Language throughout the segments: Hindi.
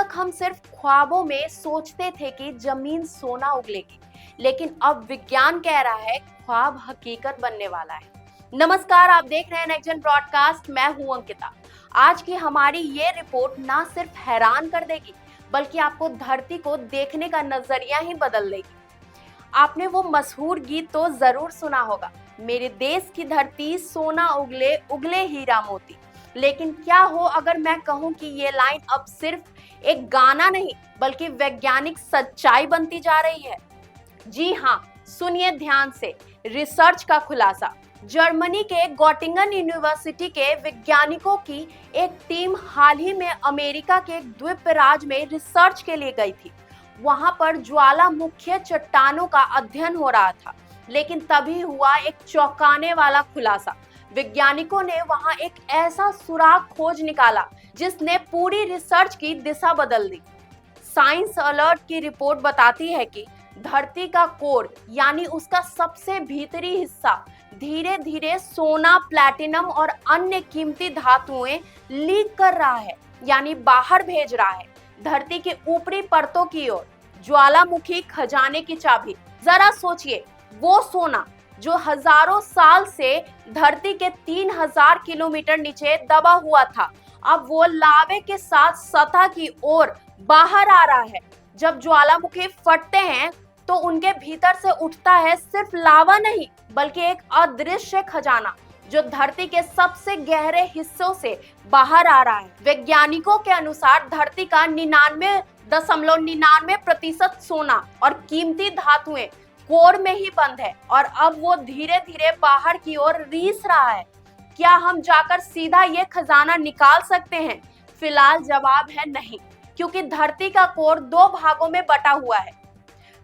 तक हम सिर्फ ख्वाबों में सोचते थे कि जमीन सोना उगलेगी, लेकिन अब विज्ञान कह रहा है ख्वाब हकीकत बनने वाला है। नमस्कार, आप देख रहे हैं नेक्स्ट ब्रॉडकास्ट। मैं हूं अंकिता। आज की हमारी ये रिपोर्ट ना सिर्फ हैरान कर देगी, बल्कि आपको धरती को देखने का नजरिया ही बदल देगी। आपने वो मशहूर गीत तो जरूर सुना होगा, मेरे देश की धरती सोना उगले उगले हीरा मोती। लेकिन क्या हो अगर मैं कहूं कि ये लाइन अब सिर्फ एक गाना नहीं, बल्कि वैज्ञानिक सच्चाई बनती जा रही है। जी हाँ, सुनिए ध्यान से। रिसर्च का खुलासा। जर्मनी के गोटिंगन यूनिवर्सिटी के वैज्ञानिकों की एक टीम हाल ही में अमेरिका के एक द्वीप राज में रिसर्च के लिए गई थी। वहां पर ज्वालामुखी चट्टानों का अध्ययन हो रहा था, लेकिन तभी हुआ एक चौंकाने वाला खुलासा। वैज्ञानिकों ने वहां एक ऐसा सुराग खोज निकाला जिसने पूरी रिसर्च की दिशा बदल दी। साइंस अलर्ट की रिपोर्ट बताती है कि धरती का कोर यानी उसका सबसे भीतरी हिस्सा धीरे धीरे सोना, प्लैटिनम और अन्य कीमती धातुएं लीक कर रहा है, यानी बाहर भेज रहा है धरती के ऊपरी परतों की ओर। ज्वालामुखी खजाने की चाबी। जरा सोचिए, वो सोना जो हजारों साल से धरती के 3000 किलोमीटर नीचे दबा हुआ था, अब वो लावे के साथ सतह की ओर बाहर आ रहा है। जब ज्वालामुखी फटते हैं तो उनके भीतर से उठता है सिर्फ लावा नहीं, बल्कि एक अदृश्य खजाना जो धरती के सबसे गहरे हिस्सों से बाहर आ रहा है। वैज्ञानिकों के अनुसार धरती का 99.99% सोना और कीमती धातुएं कोर में ही बंद है, और अब वो धीरे धीरे बाहर की ओर रीस रहा है। क्या हम जाकर सीधा ये खजाना निकाल सकते हैं? फिलहाल जवाब है नहीं, क्योंकि धरती का कोर दो भागों में बटा हुआ है।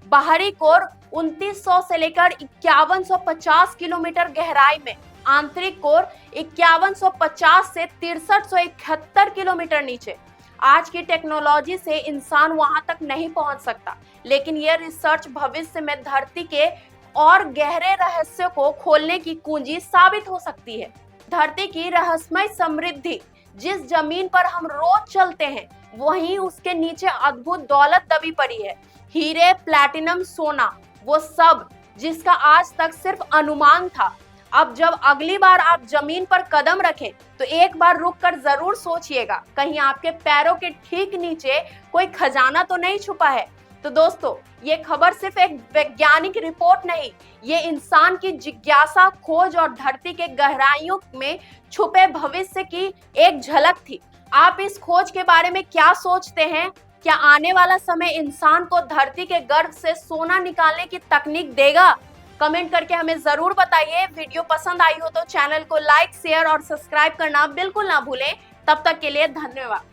बाहरी कोर 2900 से लेकर 5150 किलोमीटर गहराई में, आंतरिक कोर 5150 से 6371 किलोमीटर नीचे। आज की टेक्नोलॉजी से इंसान वहां तक नहीं पहुंच सकता, लेकिन यह रिसर्च भविष्य में धरती के और गहरे रहस्य को खोलने की कुंजी साबित हो सकती है। धरती की रहस्यमय समृद्धि, जिस जमीन पर हम रोज चलते हैं, वहीं उसके नीचे अद्भुत दौलत दबी पड़ी है। हीरे, प्लैटिनम, सोना, वो सब जिसका आज तक सिर्फ अनुमान था। अब जब अगली बार आप जमीन पर कदम रखें तो एक बार रुककर जरूर सोचिएगा, कहीं आपके पैरों के ठीक नीचे कोई खजाना तो नहीं छुपा है। तो दोस्तों, ये खबर सिर्फ एक वैज्ञानिक रिपोर्ट नहीं, ये इंसान की जिज्ञासा, खोज और धरती के गहराइयों में छुपे भविष्य की एक झलक थी। आप इस खोज के बारे में क्या सोचते हैं? क्या आने वाला समय इंसान को धरती के गर्भ से सोना निकालने की तकनीक देगा? कमेंट करके हमें जरूर बताइए। वीडियो पसंद आई हो तो चैनल को लाइक, शेयर और सब्सक्राइब करना बिल्कुल ना भूलें। तब तक के लिए धन्यवाद।